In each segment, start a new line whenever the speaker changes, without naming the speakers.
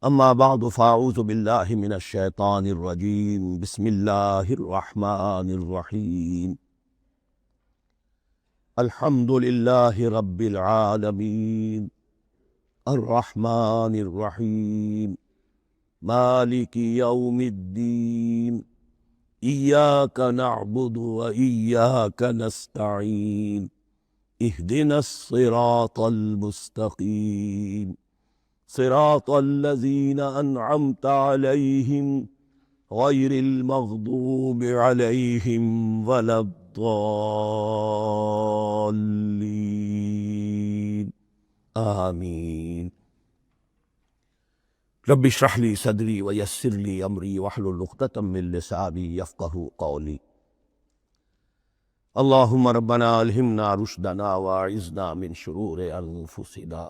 اما بعد فاعوذ باللہ من الشیطان الرجیم بسم اللہ الرحمن الرحیم الحمد للہ رب العالمین الرحمن الرحیم مالک یوم الدین ایاک نعبد و ایاک نستعین اہدنا الصراط المستقیم صراط الذین انعمت علیہم غیر المغضوب علیہم ولا الضالین آمین۔ رب اشرح لی صدری ویسر لی امری واحلل عقدۃ من لسانی یفقہوا قولی۔ اللہم ربنا الہمنا رشدنا واعذنا من شرور انفسنا،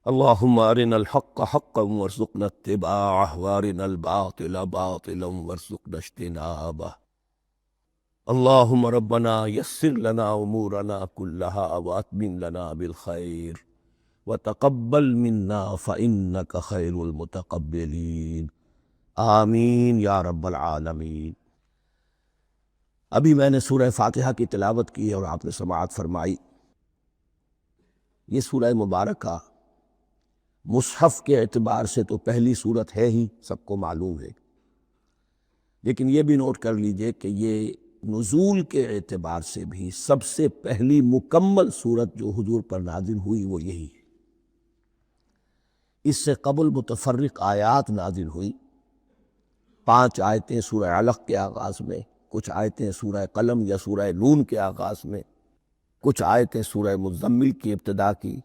اللہم ارنا الحق حقا وارزقنا اتباعہ وارنا الباطل باطلا وارزقنا اجتنابہ۔ اللہم ربنا یسر لنا امورنا کلہا واتمم لنا بالخیر وتقبل منا فإنک خیر المتقبلین، آمین یا رب العالمین۔ ابھی میں نے سورہ فاتحہ کی تلاوت کی اور آپ نے سماعت فرمائی۔ یہ سورہ مبارکہ مصحف کے اعتبار سے تو پہلی سورت ہے ہی، سب کو معلوم ہے، لیکن یہ بھی نوٹ کر لیجئے کہ یہ نزول کے اعتبار سے بھی سب سے پہلی مکمل سورت جو حضور پر نازل ہوئی وہ یہی ہے۔ اس سے قبل متفرق آیات نازل ہوئی، 5 آیتیں سورہ علق کے آغاز میں، کچھ آیتیں سورہ قلم یا سورہ نون کے آغاز میں، کچھ آیتیں سورہ مزمل کی ابتدا کی،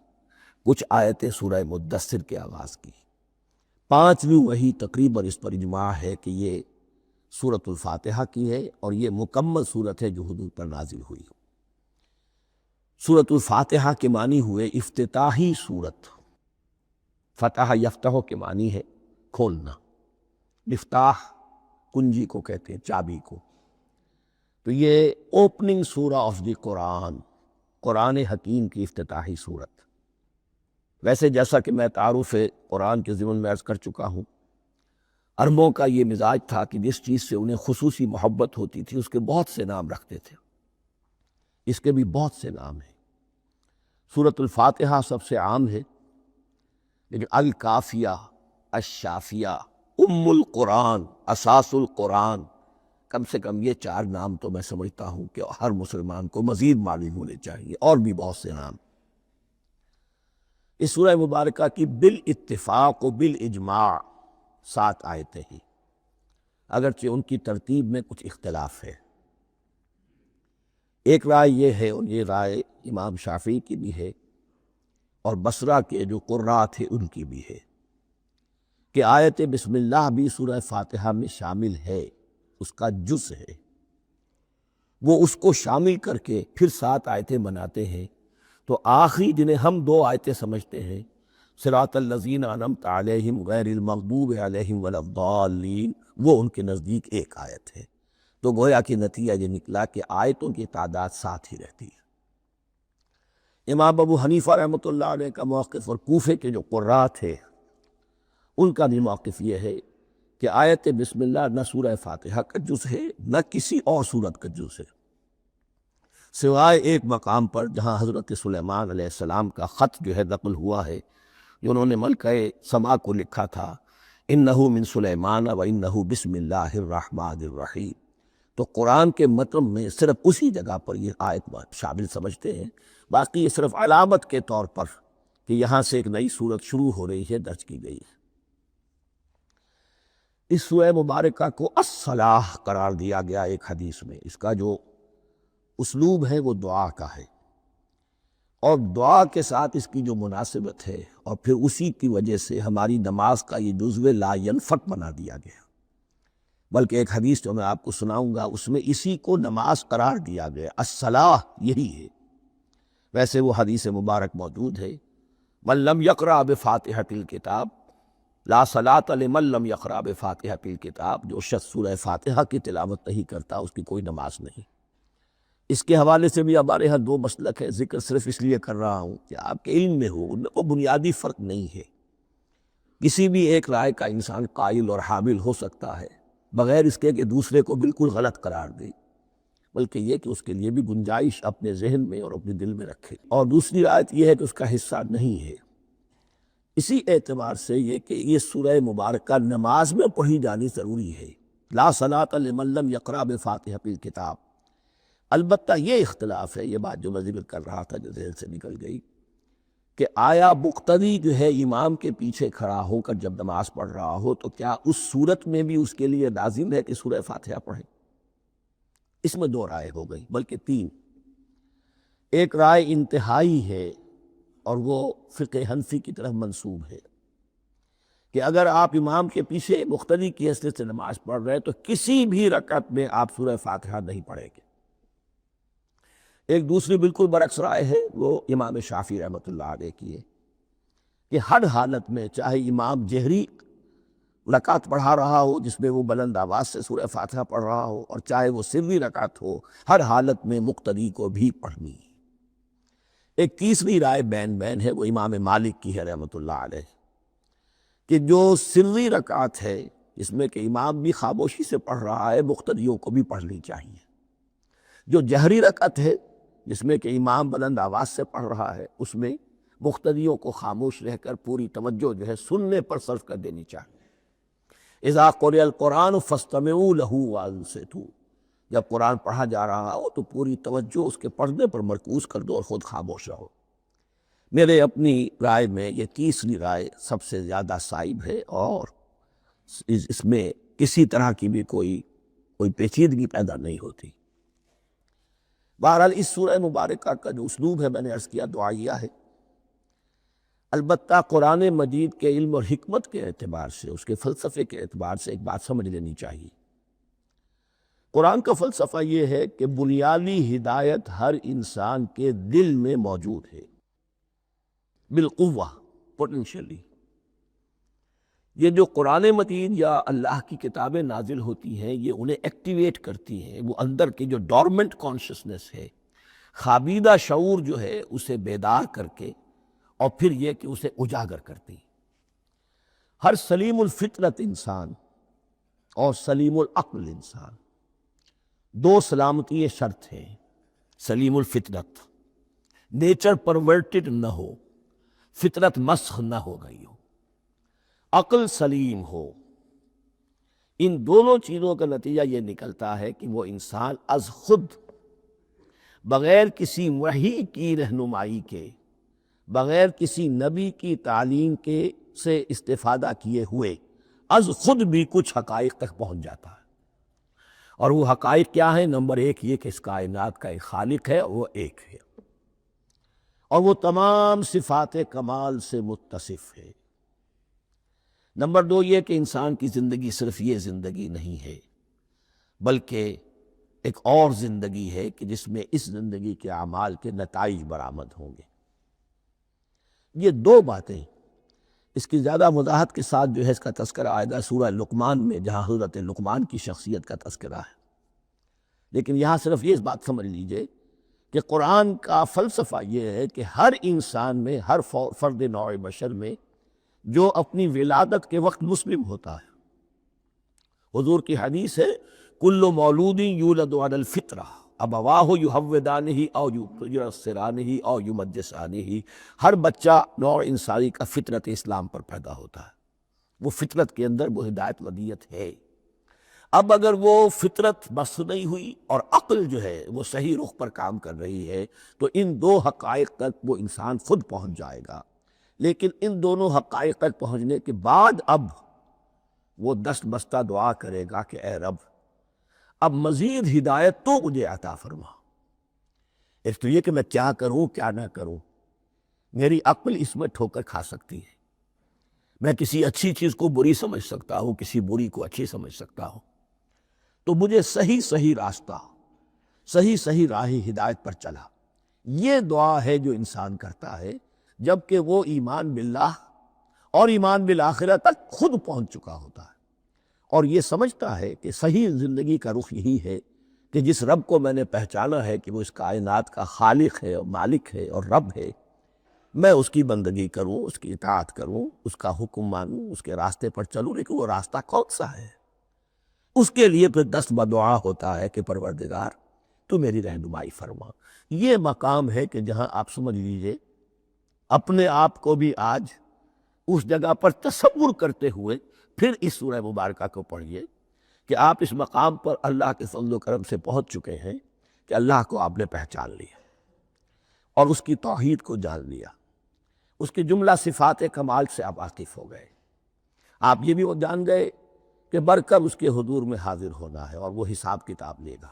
کچھ آیتیں سورہ مدثر کے آغاز کی۔ 5ویں وحی تقریباً اس پر اجماع ہے کہ یہ سورۃ الفاتحہ کی ہے اور یہ مکمل سورت ہے جو حضور پر نازل ہوئی۔ سورۃ الفاتحہ کے معنی ہوئے افتتاحی سورت۔ فتح یفتح کے معنی ہے کھولنا، مفتاح کنجی کو کہتے ہیں، چابی کو۔ تو یہ اوپننگ سورہ آف دی قرآن، قرآن حکیم کی افتتاحی سورت۔ ویسے جیسا کہ میں تعارف قرآن کے ضمن میں عرض کر چکا ہوں، عربوں کا یہ مزاج تھا کہ جس چیز سے انہیں خصوصی محبت ہوتی تھی اس کے بہت سے نام رکھتے تھے۔ اس کے بھی بہت سے نام ہیں۔ سورۃ الفاتحہ سب سے عام ہے، لیکن الکافیہ، الشافیہ، ام القرآن، اساس القرآن، کم سے کم یہ 4 نام تو میں سمجھتا ہوں کہ ہر مسلمان کو مزید معلوم ہونے چاہیے، اور بھی بہت سے نام۔ اس سورہ مبارکہ کی بالاتفاق و بالاجماع 7 آیتیں ہیں، اگرچہ ان کی ترتیب میں کچھ اختلاف ہے۔ ایک رائے یہ ہے، اور یہ رائے امام شافعی کی بھی ہے اور بصرہ کے جو قراء تھے ان کی بھی ہے، کہ آیت بسم اللہ بھی سورہ فاتحہ میں شامل ہے، اس کا جز ہے۔ وہ اس کو شامل کر کے پھر 7 آیتیں بناتے ہیں، تو آخری جنہیں ہم 2 آیتیں سمجھتے ہیں، صراط الذین انعمت علیہم غیر المغضوب علیہم ولا الضالین، وہ ان کے نزدیک ایک آیت ہے۔ تو گویا کہ نتیجہ یہ نکلا کہ آیتوں کی تعداد 7 ہی رہتی ہے۔ امام ابو حنیفہ رحمۃ اللہ علیہ کا موقف اور کوفے کے جو قراء تھے ان کا بھی موقف یہ ہے کہ آیت بسم اللہ نہ سورہ فاتحہ کا جز ہے نہ کسی اور سورت کا جز ہے، سوائے ایک مقام پر جہاں حضرت سلیمان علیہ السلام کا خط جو ہے نقل ہوا ہے، جو انہوں نے ملکہ سما کو لکھا تھا، انہ من سلیمان و انہ بسم اللہ الرحمن الرحیم۔ تو قرآن کے متن میں صرف اسی جگہ پر یہ آیت شامل سمجھتے ہیں، باقی یہ صرف علامت کے طور پر کہ یہاں سے ایک نئی سورت شروع ہو رہی ہے درج کی گئی ہے۔ اس سورہ مبارکہ کو الصلاح قرار دیا گیا ایک حدیث میں۔ اس کا جو اسلوب ہے وہ دعا کا ہے، اور دعا کے ساتھ اس کی جو مناسبت ہے، اور پھر اسی کی وجہ سے ہماری نماز کا یہ جزو لا ینفک بنا دیا گیا۔ بلکہ ایک حدیث جو میں آپ کو سناؤں گا اس میں اسی کو نماز قرار دیا گیا، الصلاح یہی ہے۔ ویسے وہ حدیث مبارک موجود ہے، من لم یقرأ بفاتحۃ الکتاب لا صلاۃ لمن لم یقرأ بفاتحۃ الکتاب، جو شخص سورہ فاتحہ کی تلاوت نہیں کرتا اس کی کوئی نماز نہیں۔ اس کے حوالے سے بھی ہمارے ہاں 2 مسلک ہے، ذکر صرف اس لیے کر رہا ہوں کہ آپ کے علم میں ہو، ان میں کوئی بنیادی فرق نہیں ہے۔ کسی بھی ایک رائے کا انسان قائل اور حامل ہو سکتا ہے بغیر اس کے کہ دوسرے کو بالکل غلط قرار دے، بلکہ یہ کہ اس کے لیے بھی گنجائش اپنے ذہن میں اور اپنے دل میں رکھے۔ اور دوسری آیت یہ ہے کہ اس کا حصہ نہیں ہے۔ اسی اعتبار سے یہ کہ یہ سورہ مبارکہ نماز میں پڑھی جانی ضروری ہے۔ لا صلاۃ لمن لم یقرأ بفاتحۃ الکتاب۔ البتہ یہ اختلاف ہے، یہ بات جو میں ذکر کر رہا تھا جو ذہن سے نکل گئی، کہ آیا مقتدی جو ہے امام کے پیچھے کھڑا ہو کر جب نماز پڑھ رہا ہو تو کیا اس صورت میں بھی اس کے لیے لازم ہے کہ سورہ فاتحہ پڑھے؟ اس میں دو رائے ہو گئی، بلکہ تین۔ ایک رائے انتہائی ہے اور وہ فقہ حنفی کی طرف منسوب ہے کہ اگر آپ امام کے پیچھے مقتدی کی حیثیت سے نماز پڑھ رہے ہیں تو کسی بھی رکعت میں آپ سورہ فاتحہ نہیں پڑھیں گے۔ ایک دوسری بالکل برعکس رائے ہے، وہ امام شافعی رحمۃ اللہ علیہ کی ہے کہ ہر حالت میں چاہے امام جہری رکعت پڑھا رہا ہو جس میں وہ بلند آواز سے سورہ فاتحہ پڑھ رہا ہو، اور چاہے وہ سری رکعت ہو، ہر حالت میں مقتدی کو بھی پڑھنی۔ ایک تیسری رائے بین ہے، وہ امام مالک کی ہے رحمۃ اللہ علیہ، کہ جو سری رکعت ہے اس میں کہ امام بھی خاموشی سے پڑھ رہا ہے، مقتدیوں کو بھی پڑھنی چاہیے۔ جو جہری رکعت ہے جس میں کہ امام بلند آواز سے پڑھ رہا ہے، اس میں مقتدیوں کو خاموش رہ کر پوری توجہ جو ہے سننے پر صرف کر دینی چاہیے۔ اذا قرئ القرآن فاستمعوا له وانصتوا، جب قرآن پڑھا جا رہا ہو تو پوری توجہ اس کے پڑھنے پر مرکوز کر دو اور خود خاموش رہو۔ میرے اپنی رائے میں یہ تیسری رائے سب سے زیادہ صائب ہے، اور اس میں کسی طرح کی بھی کوئی پیچیدگی پیدا نہیں ہوتی۔ بہرحال اس سورہ مبارکہ کا جو اسلوب ہے میں نے عرض کیا دعائیہ ہے، البتہ قرآن مجید کے علم اور حکمت کے اعتبار سے، اس کے فلسفے کے اعتبار سے ایک بات سمجھ لینی چاہیے۔ قرآن کا فلسفہ یہ ہے کہ بنیادی ہدایت ہر انسان کے دل میں موجود ہے، بالقوہ، پوٹینشلی۔ یہ جو قرآن مجید یا اللہ کی کتابیں نازل ہوتی ہیں یہ انہیں ایکٹیویٹ کرتی ہیں، وہ اندر کی جو ڈورمنٹ کانشسنس ہے، خوابیدہ شعور جو ہے اسے بیدار کر کے، اور پھر یہ کہ اسے اجاگر کرتی۔ ہر سلیم الفطرت انسان اور سلیم العقل انسان، دو سلامتی شرط ہیں۔ سلیم الفطرت، نیچر پرورٹڈ نہ ہو، فطرت مسخ نہ ہو گئی ہو، عقل سلیم ہو۔ ان دونوں چیزوں کا نتیجہ یہ نکلتا ہے کہ وہ انسان از خود، بغیر کسی وحی کی رہنمائی کے، بغیر کسی نبی کی تعلیم کے سے استفادہ کیے ہوئے، از خود بھی کچھ حقائق تک پہنچ جاتا ہے۔ اور وہ حقائق کیا ہیں؟ نمبر ایک یہ کہ اس کائنات کا ایک خالق ہے، وہ ایک ہے، اور وہ تمام صفات کمال سے متصف ہے۔ نمبر دو یہ کہ انسان کی زندگی صرف یہ زندگی نہیں ہے، بلکہ ایک اور زندگی ہے کہ جس میں اس زندگی کے اعمال کے نتائج برآمد ہوں گے۔ یہ دو باتیں، اس کی زیادہ وضاحت کے ساتھ جو ہے اس کا تذکرہ آئے گا سورہ لقمان میں، جہاں حضرت لقمان کی شخصیت کا تذکرہ ہے۔ لیکن یہاں صرف یہ بات سمجھ لیجئے کہ قرآن کا فلسفہ یہ ہے کہ ہر انسان میں، ہر فرد نوع بشر میں، جو اپنی ولادت کے وقت مسلم ہوتا ہے، حضور کی حدیث ہے کل مولود یولد علی الفطرہ ابواہ یہودانہ او ینصرانہ او یمجسانہ، ہر بچہ نوع انسانی کا فطرت اسلام پر پیدا ہوتا ہے، وہ فطرت کے اندر وہ ہدایت ودیت ہے۔ اب اگر وہ فطرت بس نہیں ہوئی اور عقل جو ہے وہ صحیح رخ پر کام کر رہی ہے تو ان دو حقائق تک وہ انسان خود پہنچ جائے گا۔ لیکن ان دونوں حقائق تک پہنچنے کے بعد اب وہ دست بستہ دعا کرے گا کہ اے رب اب مزید ہدایت تو مجھے عطا فرما۔ ایک تو یہ کہ میں کیا کروں کیا نہ کروں، میری عقل اس میں ٹھوکر کھا سکتی ہے، میں کسی اچھی چیز کو بری سمجھ سکتا ہوں، کسی بری کو اچھی سمجھ سکتا ہوں، تو مجھے صحیح راستہ، صحیح راہ ہدایت پر چلا۔ یہ دعا ہے جو انسان کرتا ہے جبکہ وہ ایمان باللہ اور ایمان بالآخرہ تک خود پہنچ چکا ہوتا ہے، اور یہ سمجھتا ہے کہ صحیح زندگی کا رخ یہی ہے کہ جس رب کو میں نے پہچانا ہے کہ وہ اس کائنات کا خالق ہے اور مالک ہے اور رب ہے، میں اس کی بندگی کروں، اس کی اطاعت کروں، اس کا حکم مانوں، اس کے راستے پر چلوں، لیکن وہ راستہ کون سا ہے؟ اس کے لیے پھر دست بدعا ہوتا ہے کہ پروردگار تو میری رہنمائی فرما۔ یہ مقام ہے کہ جہاں آپ سمجھ لیجئے اپنے آپ کو بھی آج اس جگہ پر تصور کرتے ہوئے پھر اس سورہ مبارکہ کو پڑھیے کہ آپ اس مقام پر اللہ کے فضل و کرم سے پہنچ چکے ہیں کہ اللہ کو آپ نے پہچان لیا اور اس کی توحید کو جان لیا، اس کی جملہ صفات کمال سے آپ واقف ہو گئے۔ آپ یہ بھی وہ جان گئے کہ برکر اس کے حضور میں حاضر ہونا ہے اور وہ حساب کتاب لے گا۔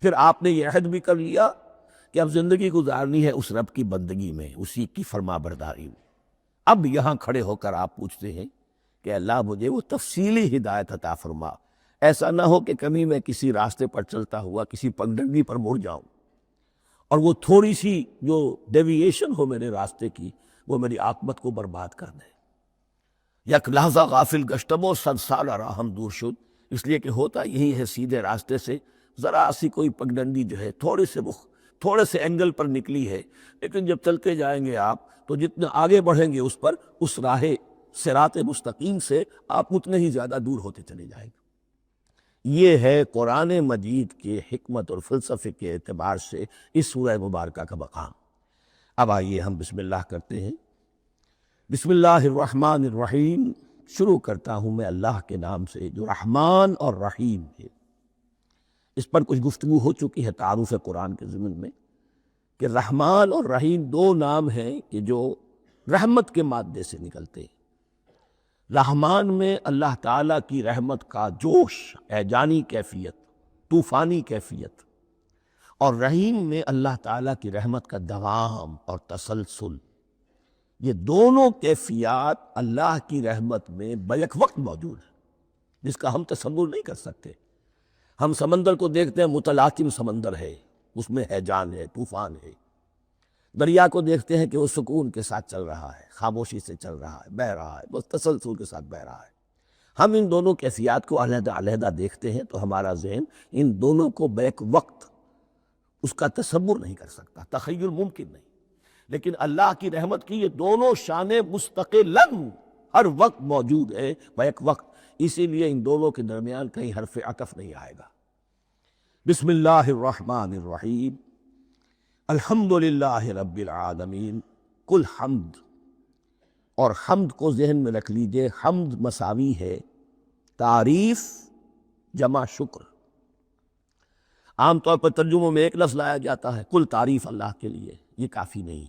پھر آپ نے یہ عہد بھی کر لیا کہ اب زندگی گزارنی ہے اس رب کی بندگی میں، اسی کی فرما برداری میں۔ اب یہاں کھڑے ہو کر آپ پوچھتے ہیں کہ اللہ مجھے وہ تفصیلی ہدایت عطا فرما، ایسا نہ ہو کہ کبھی میں کسی راستے پر چلتا ہوا کسی پگڈنڈی پر مڑ جاؤں اور وہ تھوڑی سی جو ڈیوییشن ہو میرے راستے کی وہ میری عاقبت کو برباد کر دے۔ یک لحظہ غافل گشتم و 100 سال راہم دور شد، اس لیے کہ ہوتا یہی ہے سیدھے راستے سے ذرا سی کوئی پگڈنڈی جو ہے تھوڑے سے اینگل پر نکلی ہے، لیکن جب چلتے جائیں گے آپ تو جتنا آگے بڑھیں گے اس پر، اس راہ صراط مستقیم سے آپ اتنے ہی زیادہ دور ہوتے چلے جائیں گے۔ یہ ہے قرآن مجید کے حکمت اور فلسفے کے اعتبار سے اس سورہ مبارکہ کا مقام۔ اب آئیے ہم بسم اللہ کرتے ہیں۔ بسم اللہ الرحمن الرحیم، شروع کرتا ہوں میں اللہ کے نام سے جو رحمان اور رحیم ہے۔ اس پر کچھ گفتگو ہو چکی ہے تعارف قرآن کے ضمن میں کہ رحمان اور رحیم دو نام ہیں کہ جو رحمت کے مادے سے نکلتے ہیں۔ رحمان میں اللہ تعالیٰ کی رحمت کا جوش، ہیجانی کیفیت، طوفانی کیفیت، اور رحیم میں اللہ تعالیٰ کی رحمت کا دوام اور تسلسل۔ یہ دونوں کیفیات اللہ کی رحمت میں بیک وقت موجود ہیں، جس کا ہم تصور نہیں کر سکتے۔ ہم سمندر کو دیکھتے ہیں، متلاطم سمندر ہے، اس میں ہیجان ہے، طوفان ہے۔ دریا کو دیکھتے ہیں کہ وہ سکون کے ساتھ چل رہا ہے، خاموشی سے چل رہا ہے، بہہ رہا ہے، بس تسلسل کے ساتھ بہہ رہا ہے۔ ہم ان دونوں کیفیات کو علیحدہ علیحدہ دیکھتے ہیں تو ہمارا ذہن ان دونوں کو بیک وقت اس کا تصور نہیں کر سکتا، تخیل ممکن نہیں۔ لیکن اللہ کی رحمت کی یہ دونوں شانیں مستقلاً ہر وقت موجود ہے، بیک وقت، اسی لیے ان دونوں کے درمیان کہیں حرف عطف نہیں آئے گا۔ بسم اللہ الرحمن الرحیم، الحمد للہ رب العالمین، کل حمد، اور حمد کو ذہن میں رکھ لیجئے، حمد مساوی ہے تعریف جمع شکر۔ عام طور پر ترجموں میں ایک لفظ لایا جاتا ہے، کل تعریف اللہ کے لیے، یہ کافی نہیں۔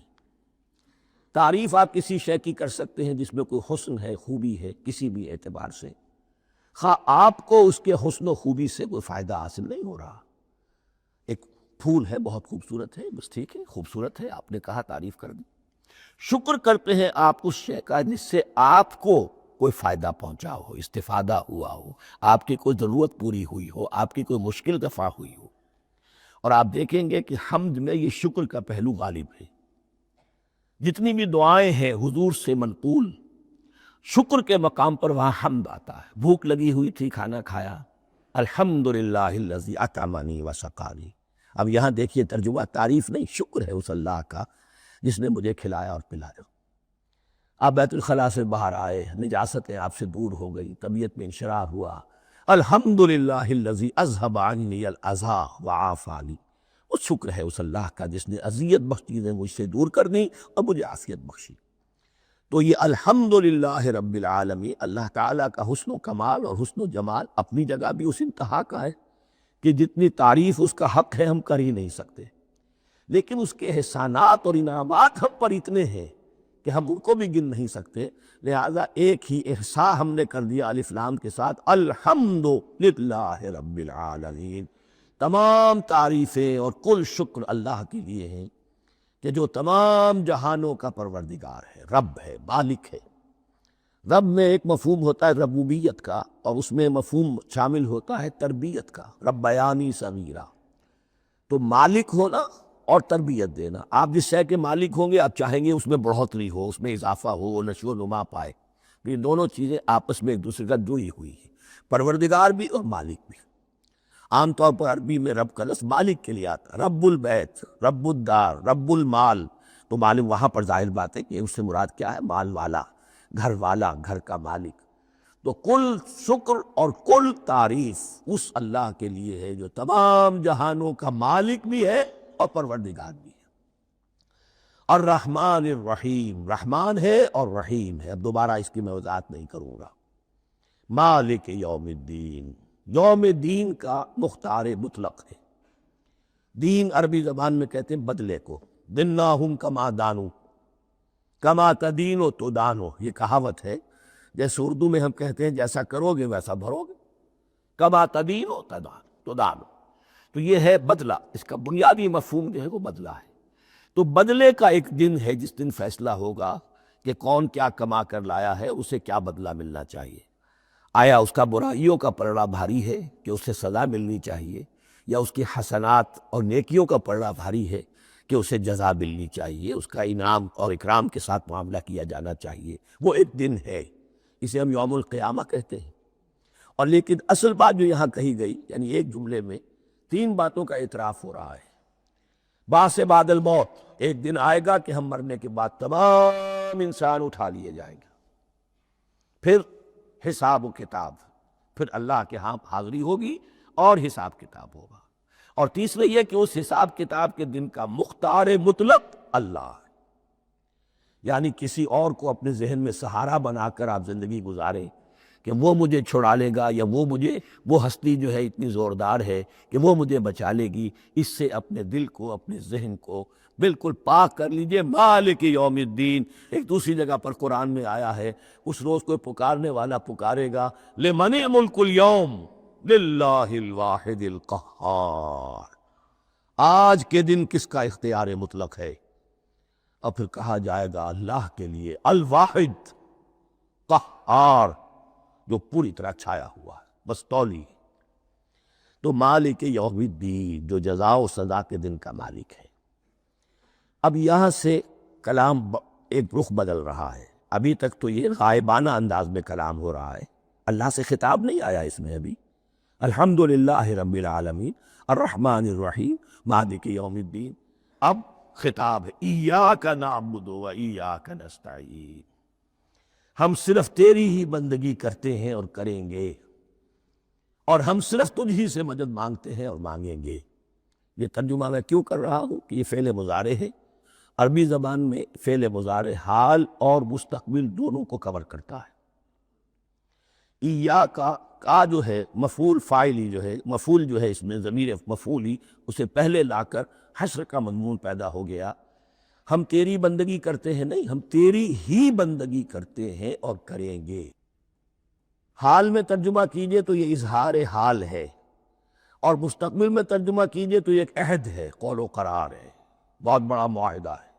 تعریف آپ کسی شے کی کر سکتے ہیں جس میں کوئی حسن ہے، خوبی ہے، کسی بھی اعتبار سے، خواہ آپ کو اس کے حسن و خوبی سے کوئی فائدہ حاصل نہیں ہو رہا۔ ایک پھول ہے، بہت خوبصورت ہے، بس ٹھیک ہے، خوبصورت ہے، آپ نے کہا، تعریف کر دی۔ شکر کرتے ہیں آپ اس شے کا جس سے آپ کو کوئی فائدہ پہنچا ہو، استفادہ ہوا ہو، آپ کی کوئی ضرورت پوری ہوئی ہو، آپ کی کوئی مشکل دفع ہوئی ہو۔ اور آپ دیکھیں گے کہ حمد میں یہ شکر کا پہلو غالب ہے۔ جتنی بھی دعائیں ہیں حضور سے منقول، شکر کے مقام پر وہاں حمد آتا ہے۔ بھوک لگی ہوئی تھی، کھانا کھایا، الحمدللہ الذی اطعمنی وسقانی۔ اب یہاں دیکھیے ترجمہ، تعریف نہیں، شکر ہے اس اللہ کا جس نے مجھے کھلایا اور پلایا۔ آپ بیت الخلاء سے باہر آئے، نجاستیں آپ سے دور ہو گئی، طبیعت میں انشراح ہوا، الحمدللہ الذی اذھب عنی الاذی وعافانی۔ وہ شکر ہے اس اللہ کا جس نے اذیت بخش چیزیں مجھ سے دور کر دیں اور مجھے عافیت بخشی۔ تو یہ الحمدللہ رب العالمین، اللہ تعالیٰ کا حسن و کمال اور حسن و جمال اپنی جگہ بھی اس انتہا کا ہے کہ جتنی تعریف اس کا حق ہے ہم کر ہی نہیں سکتے، لیکن اس کے احسانات اور انعامات ہم پر اتنے ہیں کہ ہم ان کو بھی گن نہیں سکتے۔ لہذا ایک ہی احصاء ہم نے کر دیا الف لام کے ساتھ، الحمدللہ رب العالمین۔ تمام تعریفیں اور کل شکر اللہ کے لیے ہیں کہ جو تمام جہانوں کا پروردگار ہے، رب ہے، مالک ہے۔ رب میں ایک مفہوم ہوتا ہے ربوبیت کا، اور اس میں مفہوم شامل ہوتا ہے تربیت کا، ربیانی صغیرہ۔ تو مالک ہونا اور تربیت دینا، آپ جس شے کے مالک ہوں گے آپ چاہیں گے اس میں بڑھوتری ہو، اس میں اضافہ ہو، وہ نشو و نما پائے۔ یہ دونوں چیزیں آپس میں ایک دوسرے کا جڑی ہوئی ہیں، پروردگار بھی اور مالک بھی۔ عام طور پر عربی میں رب کا لفظ مالک کے لیے آتا ہے، رب البیت، رب الدار، رب المال۔ تو معلوم وہاں پر ظاہر بات ہے کہ اس سے مراد کیا ہے؟ مال والا، گھر کا مالک۔ تو کل شکر اور کل تعریف اس اللہ کے لیے ہے جو تمام جہانوں کا مالک بھی ہے اور پروردگار بھی ہے۔ الرحمن الرحیم، رحمان ہے اور رحیم ہے۔ اب دوبارہ اس کی میں وضاحت نہیں کروں گا۔ مالک یوم الدین، یوم دین کا مختار مطلق ہے۔ دین عربی زبان میں کہتے ہیں بدلے کو، دناہم کما دانو، کما تدینو تو دانو، یہ کہاوت ہے۔ جیسے اردو میں ہم کہتے ہیں جیسا کرو گے ویسا بھرو گے، کما تدینو تو دانو، تو یہ ہے بدلہ۔ اس کا بنیادی مفہوم جو ہے وہ بدلہ ہے۔ تو بدلے کا ایک دن ہے جس دن فیصلہ ہوگا کہ کون کیا کما کر لایا ہے، اسے کیا بدلہ ملنا چاہیے۔ آیا اس کا برائیوں کا پلڑا بھاری ہے کہ اسے سزا ملنی چاہیے، یا اس کی حسنات اور نیکیوں کا پلڑا بھاری ہے کہ اسے جزا ملنی چاہیے، اس کا انعام اور اکرام کے ساتھ معاملہ کیا جانا چاہیے۔ وہ ایک دن ہے، اسے ہم یوم القیامہ کہتے ہیں۔ اور لیکن اصل بات جو یہاں کہی گئی، یعنی ایک جملے میں 3 باتوں کا اعتراف ہو رہا ہے۔ بعث بعد الموت، ایک دن آئے گا کہ ہم مرنے کے بعد تمام انسان اٹھا لیے جائیں گے۔ پھر حساب و کتاب، پھر اللہ کے ہاں حاضری ہوگی اور حساب کتاب ہوگا۔ اور تیسرے یہ کہ اس حساب کتاب کے دن کا مختار مطلق اللہ ہے، یعنی کسی اور کو اپنے ذہن میں سہارا بنا کر آپ زندگی گزاریں کہ وہ مجھے چھڑا لے گا، یا وہ ہستی جو ہے اتنی زوردار ہے کہ وہ مجھے بچا لے گی، اس سے اپنے دل کو، اپنے ذہن کو بالکل پاک کر لیجئے۔ مالک یوم الدین، ایک دوسری جگہ پر قرآن میں آیا ہے، اس روز کو پکارنے والا پکارے گا لمن ملک اليوم للہ الواحد القہار، آج کے دن کس کا اختیار مطلق ہے؟ اور پھر کہا جائے گا اللہ کے لیے، الواحد قہار، جو پوری طرح چھایا ہوا ہے، بس تولی۔ تو مالک یوم الدین، جو جزا و سزا کے دن کا مالک ہے۔ اب یہاں سے کلام ایک رخ بدل رہا ہے۔ ابھی تک تو یہ غائبانہ انداز میں کلام ہو رہا ہے، اللہ سے خطاب نہیں آیا اس میں ابھی۔ الحمدللہ رب العالمین الرحمن الرحیم مالک یوم الدین۔ اب خطاب ہے، ایاک نعبد و ایاک نستعین، ہم صرف تیری ہی بندگی کرتے ہیں اور کریں گے، اور ہم صرف تجھ ہی سے مدد مانگتے ہیں اور مانگیں گے۔ یہ ترجمہ میں کیوں کر رہا ہوں کہ یہ فعل مضارع ہے۔ عربی زبان میں فعل مضارع حال اور مستقبل دونوں کو کور کرتا ہے۔ ایاک کا جو ہے مفعول فاعلی جو ہے، مفعول جو ہے اس میں ضمیر مفعولی، اسے پہلے لا کر حشر کا مضمون پیدا ہو گیا۔ ہم تیری بندگی کرتے ہیں نہیں، ہم تیری ہی بندگی کرتے ہیں اور کریں گے۔ حال میں ترجمہ کیجئے تو یہ اظہار حال ہے، اور مستقبل میں ترجمہ کیجئے تو یہ ایک عہد ہے، قول و قرار ہے، بہت بڑا معاہدہ ہے۔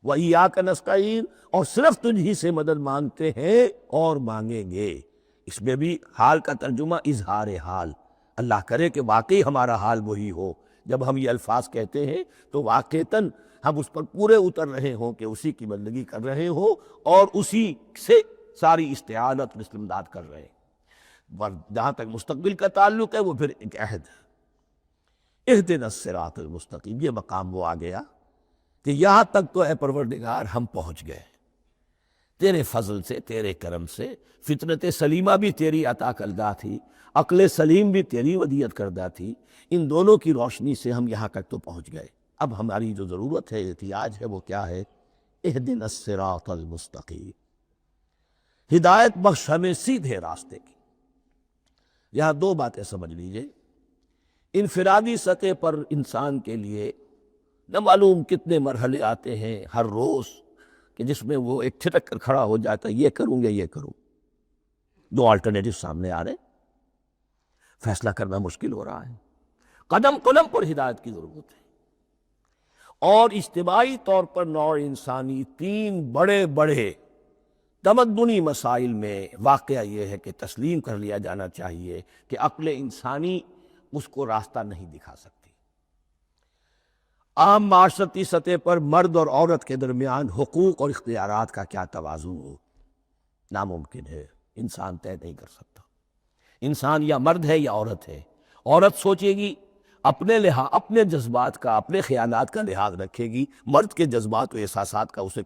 وَإِيَّاكَ نَسْتَعِينُ، اور صرف تجھ ہی سے مدد مانگتے ہیں اور مانگیں گے۔ اس میں بھی حال کا ترجمہ اظہار حال، اللہ کرے کہ واقعی ہمارا حال وہی ہو۔ جب ہم یہ الفاظ کہتے ہیں تو واقعتاً ہم اس پر پورے اتر رہے ہوں کہ اسی کی بندگی کر رہے ہوں اور اسی سے ساری استعانت اور استمداد کر رہے ہیں۔ جہاں تک مستقبل کا تعلق ہے وہ پھر ایک عہد ہے۔ اہدنا الصراط المستقیم، یہ مقام وہ آ گیا کہ یہاں تک تو اے پروردگار ہم پہنچ گئے تیرے فضل سے، تیرے کرم سے۔ فطرت سلیمہ بھی تیری عطا کردہ تھی، عقل سلیم بھی تیری ودیعت کردہ تھی، ان دونوں کی روشنی سے ہم یہاں تک تو پہنچ گئے۔ اب ہماری جو ضرورت ہے، احتیاج ہے، وہ کیا ہے؟ اہدنا الصراط المستقیم، ہدایت بخش ہمیں سیدھے راستے کی۔ یہاں 2 باتیں سمجھ لیجئے۔ انفرادی سطح پر انسان کے لیے نہ معلوم کتنے مرحلے آتے ہیں ہر روز کہ جس میں وہ ایک چھٹک کر کھڑا ہو جاتا ہے، یہ کروں یا یہ کروں۔ 2 آلٹرنیٹو سامنے آ رہے ہیں، فیصلہ کرنا مشکل ہو رہا ہے۔ قدم قدم پر ہدایت کی ضرورت ہے، اور اجتماعی طور پر نوع انسانی 3 بڑے بڑے تمدنی مسائل میں واقعہ یہ ہے کہ تسلیم کر لیا جانا چاہیے کہ عقل انسانی اس کو راستہ نہیں دکھا سکتی۔ عام معاشرتی سطح پر مرد اور عورت کے درمیان حقوق اور اختیارات کا کیا توازن ہو، ناممکن ہے، انسان طے نہیں کر سکتا۔ انسان یا مرد ہے یا عورت ہے۔ عورت سوچے گی اپنے جذبات کا، اپنے خیالات کا لحاظ رکھے گی، مرد کے جذبات و احساسات کا اسے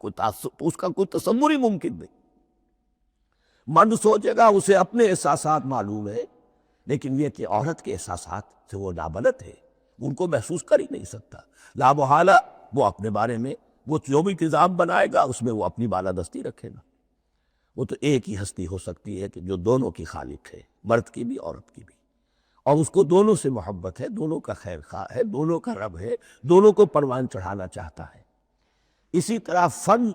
اس کا کوئی تصور ہی ممکن نہیں۔ مرد سوچے گا اسے اپنے احساسات معلوم ہے، لیکن یہ کہ عورت کے احساسات سے وہ نابلد ہے، ان کو محسوس کر ہی نہیں سکتا، لا محالہ وہ اپنے بارے میں وہ جو بھی نظام بنائے گا اس میں وہ اپنی بالادستی رکھے گا۔ وہ تو ایک ہی ہستی ہو سکتی ہے کہ جو دونوں کی خالق ہے، مرد کی بھی عورت کی بھی، اور اس کو دونوں سے محبت ہے، دونوں کا خیر خواہ ہے، دونوں کا رب ہے، دونوں کو پروان چڑھانا چاہتا ہے۔ اسی طرح فن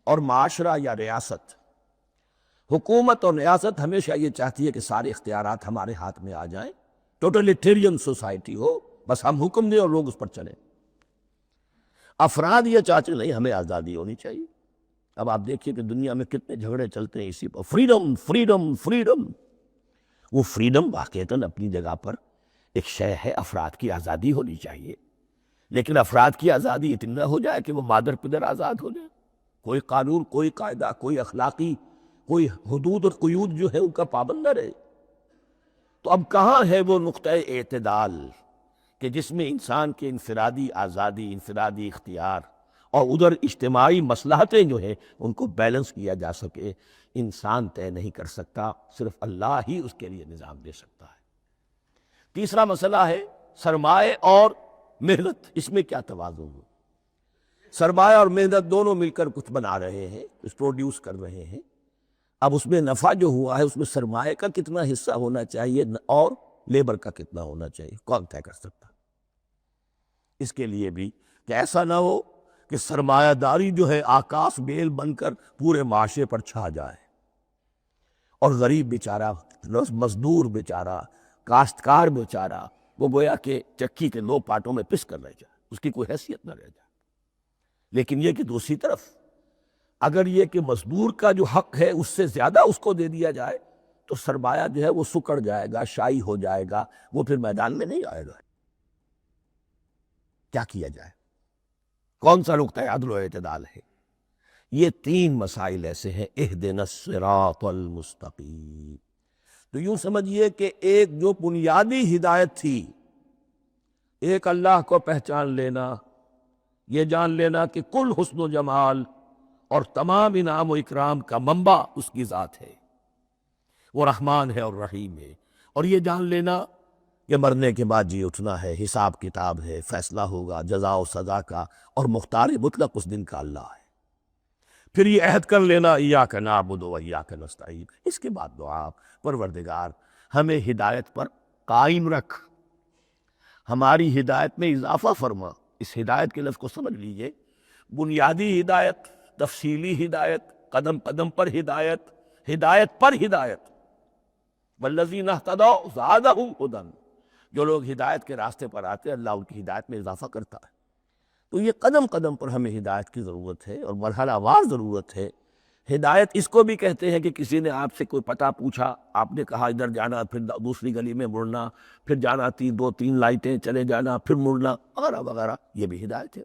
اور معاشرہ یا ریاست، حکومت اور ریاست ہمیشہ یہ چاہتی ہے کہ سارے اختیارات ہمارے ہاتھ میں آ جائیں، ٹوٹلیٹیرین سوسائٹی ہو، بس ہم حکم دیں اور لوگ اس پر چلیں۔ افراد یہ چاہتے نہیں، ہمیں آزادی ہونی چاہیے۔ اب آپ دیکھیے کہ دنیا میں کتنے جھگڑے چلتے ہیں اسی پر، فریڈم فریڈم فریڈم۔ وہ فریڈم واقعتاً اپنی جگہ پر ایک شے ہے، افراد کی آزادی ہونی چاہیے، لیکن افراد کی آزادی اتنی نہ ہو جائے کہ وہ مادر پدر آزاد ہو جائے، کوئی قانون، کوئی قاعدہ، کوئی اخلاقی، کوئی حدود اور قیود جو ہے ان کا پابند نہ رہے۔ تو اب کہاں ہے وہ نقطۂ اعتدال کہ جس میں انسان کے انفرادی آزادی، انفرادی اختیار اور ادھر اجتماعی مصلحتیں جو ہیں ان کو بیلنس کیا جا سکے؟ انسان طے نہیں کر سکتا، صرف اللہ ہی اس کے لیے نظام دے سکتا ہے۔ تیسرا مسئلہ ہے سرمایہ اور محنت، اس میں کیا توازن ہو؟ سرمایہ اور محنت دونوں مل کر کچھ بنا رہے ہیں، کچھ پروڈیوس کر رہے ہیں۔ اب اس میں نفع جو ہوا ہے اس میں سرمایہ کا کتنا حصہ ہونا چاہیے اور لیبر کا کتنا ہونا چاہیے، کون طے کر سکتا؟ اس کے لیے بھی کہ ایسا نہ ہو کہ سرمایہ داری جو ہے آکاش بیل بن کر پورے معاشرے پر چھا جائے، اور غریب بیچارہ، مزدور بیچارہ، کاشتکار بیچارہ، وہ گویا کہ چکی کے دو پارٹوں میں پس کر رہ جائے، اس کی کوئی حیثیت نہ رہ جائے۔ لیکن یہ کہ دوسری طرف اگر یہ کہ مزدور کا جو حق ہے اس سے زیادہ اس کو دے دیا جائے تو سرمایہ جو ہے وہ سکڑ جائے گا، شائی ہو جائے گا، وہ پھر میدان میں نہیں آئے گا۔ کیا کیا جائے؟ کون سا نقطۂ عدل و اعتدال ہے؟ یہ تین مسائل ایسے ہیں، اہدنا الصراط المستقیم۔ تو یوں سمجھیے کہ ایک جو بنیادی ہدایت تھی، ایک اللہ کو پہچان لینا، یہ جان لینا کہ کل حسن و جمال اور تمام انعام و اکرام کا منبع اس کی ذات ہے، وہ رحمان ہے اور رحیم ہے، اور یہ جان لینا کہ مرنے کے بعد جی اٹھنا ہے، حساب کتاب ہے، فیصلہ ہوگا جزا و سزا کا، اور مختار مطلق اس دن کا اللہ ہے۔ پھر یہ عہد کر لینا ایاک نعبد و ایاک نستعین۔ اس کے بعد دعا، پروردگار ہمیں ہدایت پر قائم رکھ، ہماری ہدایت میں اضافہ فرما۔ اس ہدایت کے لفظ کو سمجھ لیجئے، بنیادی ہدایت، تفصیلی ہدایت، قدم قدم پر ہدایت، ہدایت پر ہدایت۔ والذین اہتدوا زادہم ھدی، جو لوگ ہدایت کے راستے پر آتے ہیں اللہ ان کی ہدایت میں اضافہ کرتا ہے۔ تو یہ قدم قدم پر ہمیں ہدایت کی ضرورت ہے اور مرحلہ وار ضرورت ہے۔ ہدایت اس کو بھی کہتے ہیں کہ کسی نے آپ سے کوئی پتہ پوچھا، آپ نے کہا ادھر جانا، پھر دوسری گلی میں مڑنا، پھر جانا دو تین لائٹیں چلے جانا، پھر مڑنا، وغیرہ وغیرہ، یہ بھی ہدایت ہے۔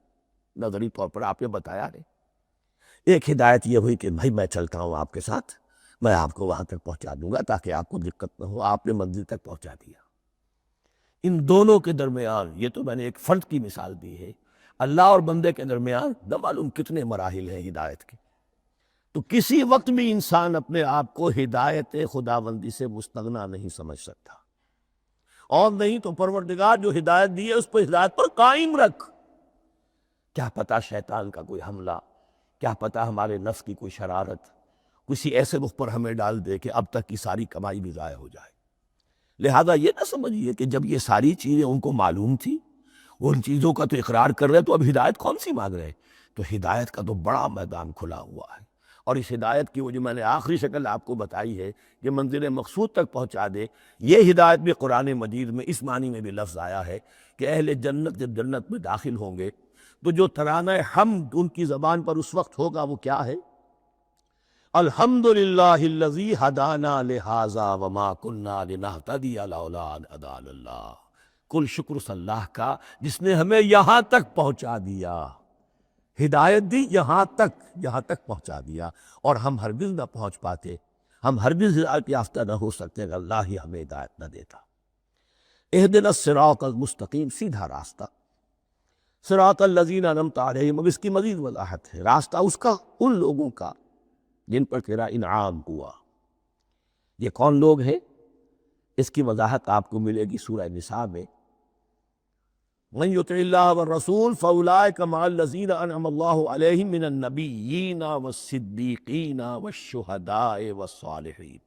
نظری طور پر آپ نے بتایا نہیں۔ ایک ہدایت یہ ہوئی کہ بھائی میں چلتا ہوں آپ کے ساتھ، میں آپ کو وہاں تک پہنچا دوں گا تاکہ آپ کو دقت نہ ہو، آپ نے منزل تک پہنچا دیا۔ ان دونوں کے درمیان، یہ تو میں نے ایک فرد کی مثال دی ہے، اللہ اور بندے کے درمیان نہ معلوم کتنے مراحل ہیں ہدایت کے۔ تو کسی وقت بھی انسان اپنے آپ کو ہدایت خداوندی سے مستغنا نہیں سمجھ سکتا، اور نہیں تو پروردگار جو ہدایت دی ہے اس پر ہدایت پر قائم رکھ۔ کیا پتہ شیطان کا کوئی حملہ، کیا پتہ ہمارے نفس کی کوئی شرارت کسی ایسے رخ پر ہمیں ڈال دے کہ اب تک کی ساری کمائی بھی ضائع ہو جائے۔ لہذا یہ نہ سمجھیے کہ جب یہ ساری چیزیں ان کو معلوم تھی، وہ ان چیزوں کا تو اقرار کر رہے تو اب ہدایت کون سی مانگ رہے؟ تو ہدایت کا تو بڑا میدان کھلا ہوا ہے، اور اس ہدایت کی وہ جو میں نے آخری شکل آپ کو بتائی ہے کہ منزل مقصود تک پہنچا دے، یہ ہدایت بھی قرآن مجید میں اس معنی میں بھی لفظ آیا ہے کہ اہل جنت جب جنت میں داخل ہوں گے تو جو ترانہ حمد ان کی زبان پر اس وقت ہوگا وہ کیا ہے؟ الحمدللہ الذی ہدانا لہذا وما کننا لنہتدی لولا ان ہدانا اللہ۔ کل شکر اس اللہ کا جس نے ہمیں یہاں تک پہنچا دیا، ہدایت دی، یہاں تک پہنچا دیا، اور ہم ہرگز نہ پہنچ پاتے، ہم ہرگز ہدایت یافتہ نہ ہو سکتے اگر اللہ ہی ہمیں ہدایت نہ دیتا۔ اہدنا الصراط المستقیم، سیدھا راستہ، صراط الذین انعمت علیہم، اب اس کی مزید وضاحت ہے، راستہ اس کا ان لوگوں کا جن پر تیرا انعام ہوا۔ یہ کون لوگ ہیں؟ اس کی وضاحت آپ کو ملے گی سورہ نساء میں، من یطع اللہ والرسول فاولئک مع الذین انعم اللہ علیہم من النبیین والصدیقین والشہداء والصالحین۔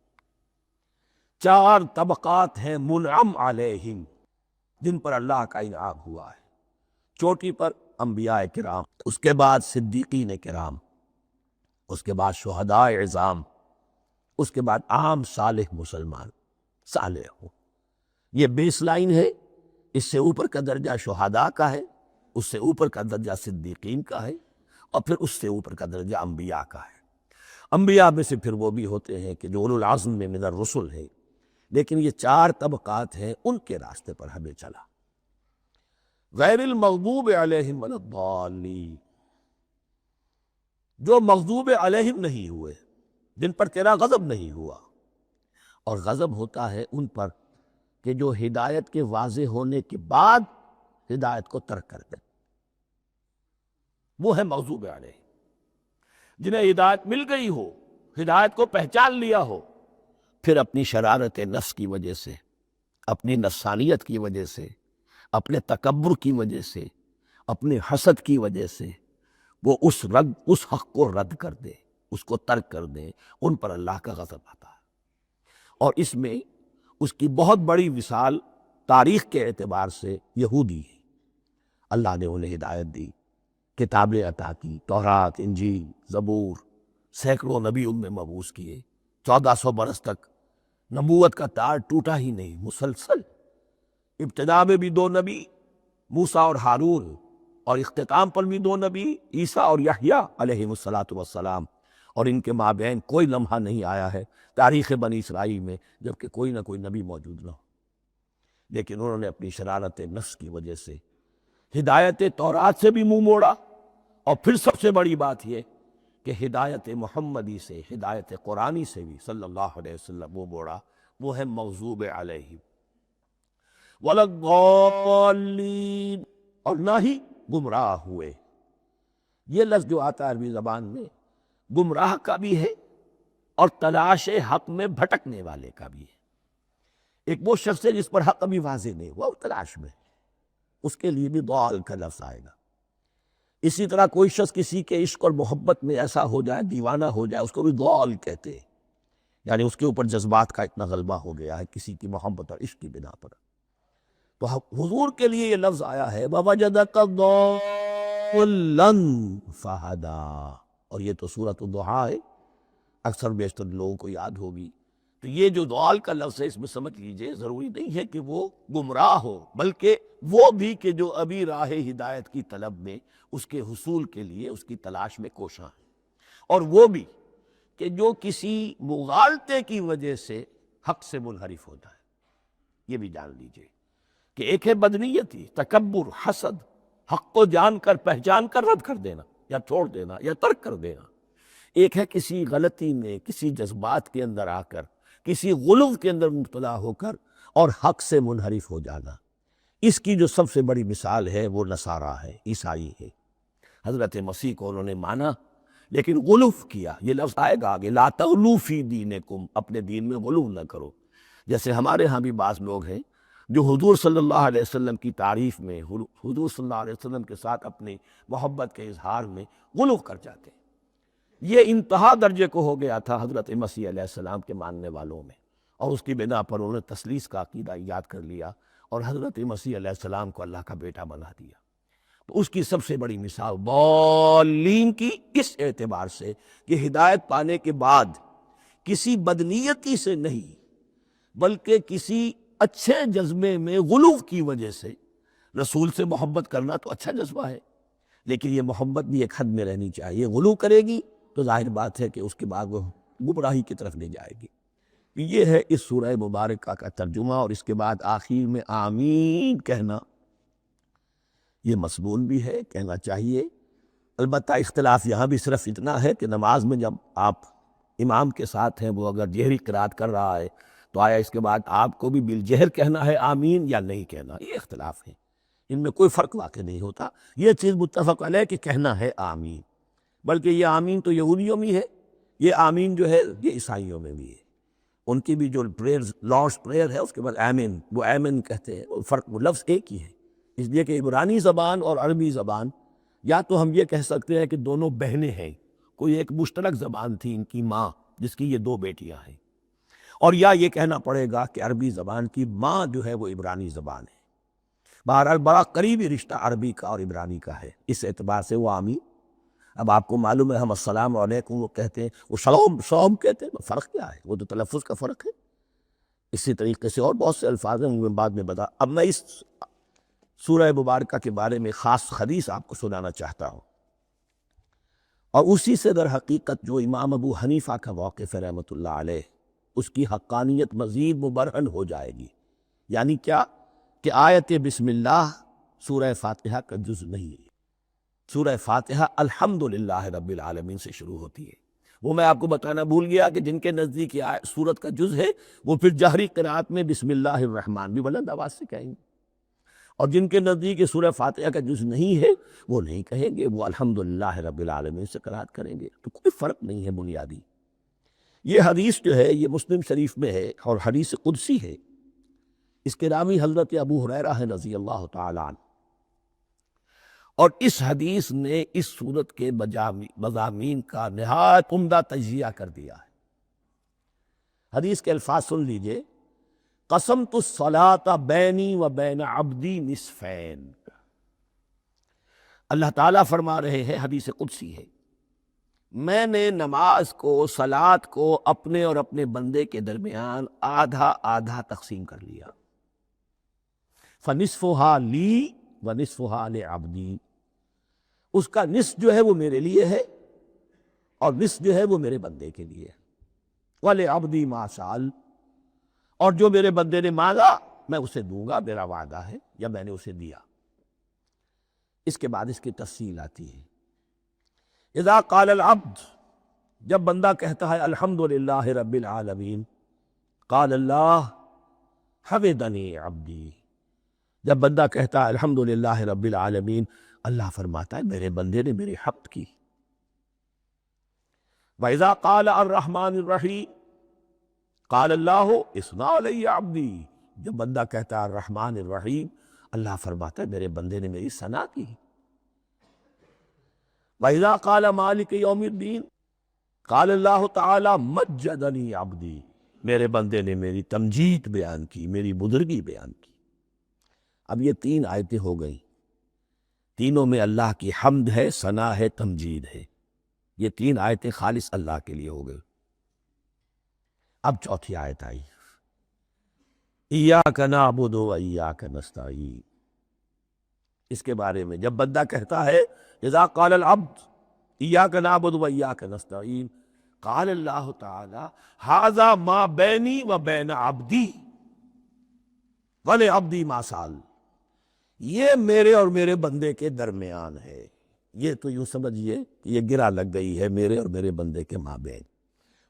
چار طبقات ہیں منعم علیہم، جن پر اللہ کا انعام ہوا ہے۔ چوٹی پر انبیاء کرام، اس کے بعد صدیقین کرام، اس کے بعد شہداء عظام، اس کے بعد عام صالح مسلمان، صالح ہو۔ یہ بیس لائن ہے۔ اس سے اوپر کا درجہ شہداء کا ہے، اس سے اوپر کا درجہ صدیقین کا ہے، اور پھر اس سے اوپر کا درجہ انبیاء کا ہے۔ انبیاء میں سے پھر وہ بھی ہوتے ہیں کہ جو اولو العزم میں من الرسل ہے، لیکن یہ چار طبقات ہیں، ان کے راستے پر ہمیں چلا۔ غیر المغضوب علیہم ولا الضالین، جو مغضوب علیہم نہیں ہوئے، جن پر تیرا غضب نہیں ہوا۔ اور غضب ہوتا ہے ان پر کہ جو ہدایت کے واضح ہونے کے بعد ہدایت کو ترک کر دیں، وہ ہے مغضوب علیہ۔ جنہیں ہدایت مل گئی ہو، ہدایت کو پہچان لیا ہو، پھر اپنی شرارت نفس کی وجہ سے، اپنی نفسانیت کی وجہ سے، اپنے تکبر کی وجہ سے، اپنے حسد کی وجہ سے وہ اس حق کو رد کر دے، اس کو ترک کر دیں، ان پر اللہ کا غضب آتا ہے۔ اور اس میں اس کی بہت بڑی مثال تاریخ کے اعتبار سے یہودی ہے۔ اللہ نے انہیں ہدایت دی، کتابیں عطا کی، تورات، انجیل، زبور، سینکڑوں نبی ان میں مبعوث کیے، 1400 برس تک نبوت کا تار ٹوٹا ہی نہیں، مسلسل۔ ابتدا میں بھی 2 نبی، موسیٰ اور ہارون، اور اختتام پر بھی 2 نبی، عیسیٰ اور یحییٰ علیہم السلام، اور ان کے مابین کوئی لمحہ نہیں آیا ہے تاریخ بنی اسرائیل میں جبکہ کوئی نہ کوئی نبی موجود نہ ہو۔ لیکن انہوں نے اپنی شرارت نفس کی وجہ سے ہدایت تورات سے بھی منہ موڑا، اور پھر سب سے بڑی بات یہ کہ ہدایت محمدی سے، ہدایت قرآنی سے بھی صلی اللہ علیہ وسلم منہ موڑا، وہ ہے مغضوب علیہم ولا الضالین، اور نہ ہی گمراہ ہوئے۔ یہ لفظ جو آتا ہے عربی زبان میں، گمراہ کا بھی ہے اور تلاش حق میں بھٹکنے والے کا بھی ہے۔ ایک وہ شخص ہے جس پر حق ابھی واضح نہیں ہوا، وہ تلاش میں، اس کے لیے بھی ضال کا لفظ آئے گا۔ اسی طرح کوئی شخص کسی کے عشق اور محبت میں ایسا ہو جائے، دیوانہ ہو جائے، اس کو بھی ضال کہتے ہیں، یعنی اس کے اوپر جذبات کا اتنا غلبہ ہو گیا ہے کسی کی محبت اور عشق کی بنا پر۔ تو حضور کے لیے یہ لفظ آیا ہے وَوَجَدَكَ ضَالًّا فَهَدَىٰ، اور یہ تو سورۃ الضحیٰ ہے، اکثر بیشتر لوگوں کو یاد ہوگی۔ تو یہ جو ضال کا لفظ ہے، اس میں سمجھ لیجئے ضروری نہیں ہے کہ وہ گمراہ ہو، بلکہ وہ بھی کہ جو ابھی راہ ہدایت کی طلب میں، اس کے حصول کے لیے اس کی تلاش میں کوشاں ہے، اور وہ بھی کہ جو کسی مغالطے کی وجہ سے حق سے منحرف ہوتا ہے۔ یہ بھی جان لیجئے کہ ایک ہے بدنیتی، تکبر، حسد، حق کو جان کر پہچان کر رد کر دینا یا چھوڑ دینا یا ترک کر دینا۔ ایک ہے کسی غلطی میں، کسی جذبات کے اندر آ کر، کسی غلو کے اندر مبتلا ہو کر اور حق سے منحرف ہو جانا۔ اس کی جو سب سے بڑی مثال ہے وہ نصارہ ہے، عیسائی ہے۔ حضرت مسیح کو انہوں نے مانا لیکن غلو کیا۔ یہ لفظ آئے گا آگے، لا تغلوا فی دینکم، اپنے دین میں غلو نہ کرو۔ جیسے ہمارے ہاں بھی بعض لوگ ہیں جو حضور صلی اللہ علیہ وسلم کی تعریف میں، حضور صلی اللہ علیہ وسلم کے ساتھ اپنی محبت کے اظہار میں غلو کر جاتے ہیں۔ یہ انتہا درجے کو ہو گیا تھا حضرت مسیح علیہ السلام کے ماننے والوں میں، اور اس کی بنا پر انہوں نے تثلیث کا عقیدہ ایجاد کر لیا اور حضرت مسیح علیہ السلام کو اللہ کا بیٹا بنا دیا۔ تو اس کی سب سے بڑی مثال ضالین کی اس اعتبار سے کہ ہدایت پانے کے بعد کسی بدنیتی سے نہیں بلکہ کسی اچھے جذبے میں غلو کی وجہ سے، رسول سے محبت کرنا تو اچھا جذبہ ہے، لیکن یہ محبت بھی ایک حد میں رہنی چاہیے۔ غلو کرے گی تو ظاہر بات ہے کہ اس کے بعد وہ گمراہی کی طرف لے جائے گی۔ یہ ہے اس سورہ مبارکہ کا ترجمہ، اور اس کے بعد آخر میں آمین کہنا، یہ مسنون بھی ہے، کہنا چاہیے۔ البتہ اختلاف یہاں بھی صرف اتنا ہے کہ نماز میں جب آپ امام کے ساتھ ہیں، وہ اگر جہری قرات کر رہا ہے تو آیا اس کے بعد آپ کو بھی بالجہر کہنا ہے آمین یا نہیں کہنا؟ یہ اختلاف ہے، ان میں کوئی فرق واقع نہیں ہوتا، یہ چیز متفق علیہ کہ کہنا ہے آمین۔ بلکہ یہ آمین تو یہودیوں میں ہے، یہ آمین جو ہے یہ عیسائیوں میں بھی ہے، ان کی بھی جو پریئر لارڈس پریئر ہے اس کے بعد آمین، وہ آمین کہتے ہیں، وہ فرق وہ لفظ ایک ہی ہے، اس لیے کہ عبرانی زبان اور عربی زبان یا تو ہم یہ کہہ سکتے ہیں کہ دونوں بہنیں ہیں، کوئی ایک مشترک زبان تھی ان کی ماں جس کی یہ دو بیٹیاں ہیں، اور یا یہ کہنا پڑے گا کہ عربی زبان کی ماں جو ہے وہ عبرانی زبان ہے۔ بہرحال بڑا قریبی رشتہ عربی کا اور عبرانی کا ہے، اس اعتبار سے وہ آمین۔ اب آپ کو معلوم ہے ہم السلام علیکم وہ کہتے ہیں، وہ شلوم کہتے ہیں، فرق کیا ہے؟ وہ تو تلفظ کا فرق ہے۔ اسی طریقے سے اور بہت سے الفاظ ہیں، وہ میں بعد میں بتا۔ اب میں اس سورہ مبارکہ کے بارے میں خاص حدیث آپ کو سنانا چاہتا ہوں، اور اسی سے در حقیقت جو امام ابو حنیفہ کا موقف ہے رحمۃ اللہ علیہ، اس کی حقانیت مزید مبرہن ہو جائے گی۔ یعنی کیا کہ آیت بسم اللہ سورہ فاتحہ کا جز نہیں ہے، سورہ فاتحہ الحمدللہ رب العالمین سے شروع ہوتی ہے۔ وہ میں آپ کو بتانا بھول گیا کہ جن کے نزدیک یہ سورت کا جز ہے وہ پھر جہری قرات میں بسم اللہ الرحمن بھی بلند آواز سے کہیں گے، اور جن کے نزدیک یہ سورہ فاتحہ کا جز نہیں ہے وہ نہیں کہیں گے، وہ الحمدللہ رب العالمین سے قرات کریں گے۔ تو کوئی فرق نہیں ہے بنیادی۔ یہ حدیث جو ہے یہ مسلم شریف میں ہے اور حدیث قدسی ہے، اس کے راوی حضرت ابو ہریرہ ہیں رضی اللہ تعالیٰ عنہ، اور اس حدیث نے اس صورت کے مضامین کا نہایت عمدہ تجزیہ کر دیا ہے۔ حدیث کے الفاظ سن لیجئے، قسمت الصلاۃ بینی و بین عبدی نصفین۔ اللہ تعالیٰ فرما رہے ہیں، حدیث قدسی ہے، میں نے نماز کو، صلاۃ کو اپنے اور اپنے بندے کے درمیان آدھا آدھا تقسیم کر لیا، فنصفها لی ونصفها لعبدی، اس کا نصف جو ہے وہ میرے لیے ہے اور نصف جو ہے وہ میرے بندے کے لیے ہے، وَلِعَبْدِي مَا سَأَلَ، اور جو میرے بندے نے مانگا میں اسے دوں گا، میرا وعدہ ہے یا میں نے اسے دیا۔ اس کے بعد اس کی تفصیل آتی ہے، اذا قال العبد، جب بندہ کہتا ہے الحمدللہ رب العالمین، قال اللہ حمدنی عبدی، جب بندہ کہتا ہے الحمدللہ رب العالمین، اللہ فرماتا ہے میرے بندے نے میری حمد کی۔ وَإِذَا قَالَ الرَّحْمَٰنِ الرَّحِيمِ قَالَ اللَّهُ اثْنَىٰ عَلَيَّ عَبْدِي، جب بندہ کہتا ہے الرحمن الرحیم، اللہ فرماتا ہے میرے بندے نے میری ثنا کی۔ وَإِذَا قَالَ مَالِكِ يَوْمِ الدِّينِ قَالَ اللَّهُ تَعَالَىٰ مَجَّدَنِي عَبْدِي، میرے بندے نے میری تمجید بیان کی، میری بزرگی بیان کی۔ اب یہ تین آیتیں ہو گئیں، تینوں میں اللہ کی حمد ہے، ثنا ہے، تمجید ہے، یہ تین آیتیں خالص اللہ کے لیے ہو گئی۔ اب چوتھی آیت آئی، ایاک نعبد و ایاک نستعین، اس کے بارے میں جب بندہ کہتا ہے اذا قال العبد ایاک نعبد و ایاک نستعین، قال اللہ تعالی ھذا ما بینی و بین عبدی ولعبدی ما سأل، یہ میرے اور میرے بندے کے درمیان ہے۔ یہ تو یوں سمجھیے کہ یہ گرہ لگ گئی ہے میرے اور میرے بندے کے مابین،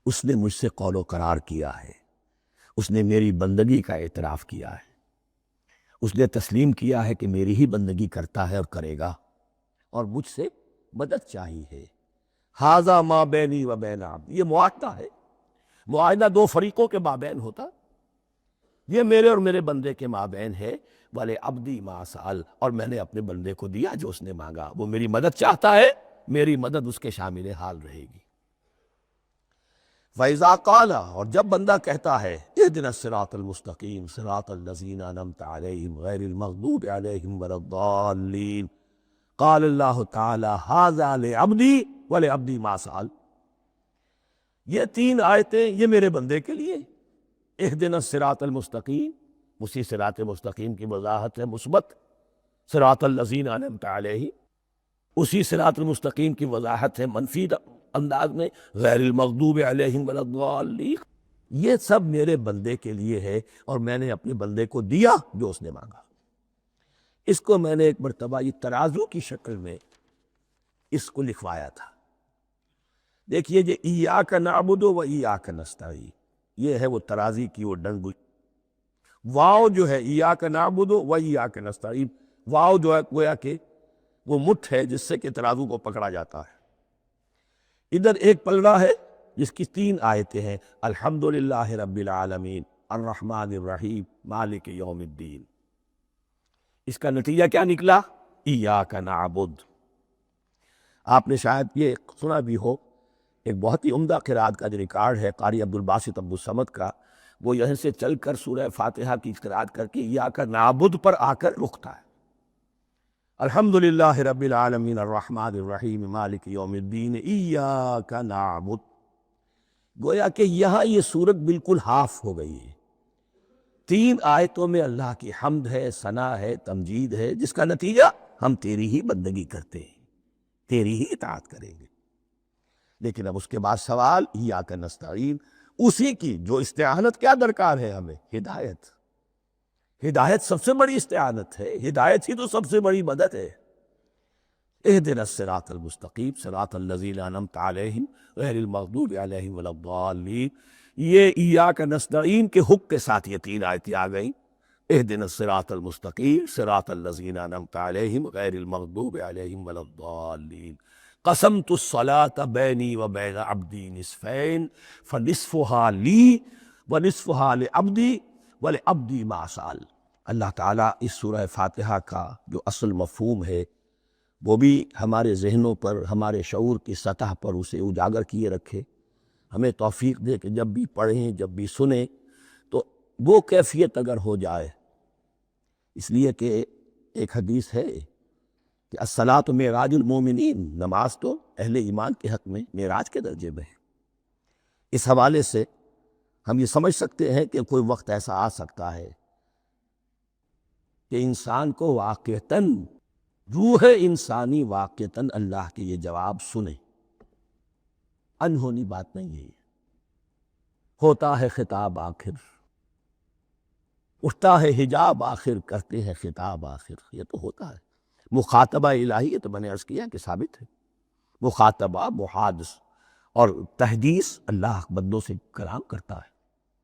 اس نے مجھ سے قول و قرار کیا ہے، اس نے میری بندگی کا اعتراف کیا ہے، اس نے تسلیم کیا ہے کہ میری ہی بندگی کرتا ہے اور کرے گا، اور مجھ سے مدد چاہیے ہے۔ ھذا ما بینی و بین عبدی، یہ معاہدہ ہے، معاہدہ دو فریقوں کے مابین ہوتا، یہ میرے اور میرے بندے کے مابین ہے۔ وَلِعَبْدِي مَا سَأَلَ، اور میں نے اپنے بندے کو دیا جو اس نے مانگا، وہ میری مدد چاہتا ہے، میری مدد اس کے شامل حال رہے گی۔ فَإِذَا قَالَ، اور جب بندہ کہتا ہے اهْدِنَا الصِّرَاطَ الْمُسْتَقِيمَ صِرَاطَ الَّذِينَ أَنْعَمْتَ عَلَيْهِمْ غَيْرِ الْمَغْضُوبِ عَلَيْهِمْ وَلَا الضَّالِّينَ، قَالَ اللَّهُ تَعَالَى ھذَا لِعَبْدِي وَلِعَبْدِي مَا سَأَلَ، یہ تین آیتیں یہ میرے بندے کے لیے، اهْدِنَا الصِّرَاطَ الْمُسْتَقِيمَ، اسی صراط مستقیم کی وضاحت ہے مثبت، صراط الذین انعمت علیہم، اسی صراط المستقیم کی وضاحت ہے منفی انداز میں، غیر المغضوب علیہم ولا الضالین، یہ سب میرے بندے کے لیے ہے اور میں نے اپنے بندے کو دیا جو اس نے مانگا۔ اس کو میں نے ایک مرتبہ یہ ترازو کی شکل میں اس کو لکھوایا تھا، دیکھیے یہ ایاک نعبد و ایاک نستعین، یہ ہے وہ ترازی کی وہ ڈنگ۔ واو جو ہے ایاک نعبد و ایاک نستعین، واو جو ہے گویا کہ وہ مٹھ ہے جس سے کہ ترازو کو پکڑا جاتا ہے۔ ادھر ایک پلڑا ہے جس کی 3 آیتیں ہیں، الحمدللہ رب العالمین الرحمن الرحیم مالک یوم الدین۔ اس کا نتیجہ کیا نکلا؟ ایاک نعبد۔ آپ نے شاید یہ سنا بھی ہو، ایک بہت ہی عمدہ قرات کا جو ریکارڈ ہے قاری عبدالباسط عبدالصمد کا، وہ یہیں سے چل کر سورہ فاتحہ کی قرات کر کے ایاک نعبد پر آ کر رکتا ہے۔ الحمدللہ رب العالمین الرحمن الرحیم مالک یوم الدین ایاک نعبد۔ گویا کہ یہاں یہ صورت بالکل ہاف ہو گئی ہے۔ 3 آیتوں میں اللہ کی حمد ہے، ثنا ہے، تمجید ہے، جس کا نتیجہ ہم تیری ہی بندگی کرتے ہیں، تیری ہی اطاعت کریں گے۔ لیکن اب اس کے بعد سوال ایاک نستعین، اسی کی جو استعانت کیا درکار ہے ہمیں؟ ہدایت۔ ہدایت سب سے بڑی استعانت ہے، ہدایت ہی تو سب سے بڑی مدد ہے۔ اہدنا الصراط المستقیم صراط الذین انعمت علیہم غیر المغضوب علیہم ولا الضالین۔ یہ ایاک نستعین کے حق کے ساتھ یہ 3 آیتیں آ گئیں، اہدنا الصراط المستقیم صراط الذین انعمت علیہم غیر المغضوب علیہم ولا الضالین۔ قسمت الصلاۃ بینی و بین عبدی نصفین فنصفها لی ونصفها لعبدی ولعبدی ما سأل۔ اللہ تعالیٰ اس سورہ فاتحہ کا جو اصل مفہوم ہے وہ بھی ہمارے ذہنوں پر، ہمارے شعور کی سطح پر اسے اجاگر کیے رکھے، ہمیں توفیق دے کہ جب بھی پڑھیں، جب بھی سنیں تو وہ کیفیت اگر ہو جائے۔ اس لیے کہ ایک حدیث ہے کہ الصلاۃ معراج المومنین، نماز تو اہل ایمان کے حق میں معراج کے درجے میں ہے۔ اس حوالے سے ہم یہ سمجھ سکتے ہیں کہ کوئی وقت ایسا آ سکتا ہے کہ انسان کو واقعتاً، روح انسانی واقعتاً اللہ کے یہ جواب سنے۔ انہونی بات نہیں ہے یہ، ہوتا ہے خطاب آخر، اٹھتا ہے حجاب آخر، کرتے ہیں خطاب آخر، یہ تو ہوتا ہے۔ مخاطبہ الہی، یہ تو میں نے عرض کیا کہ ثابت ہے، مخاطبہ، محادث اور تحدیث اللہ بندوں سے کلام کرتا ہے۔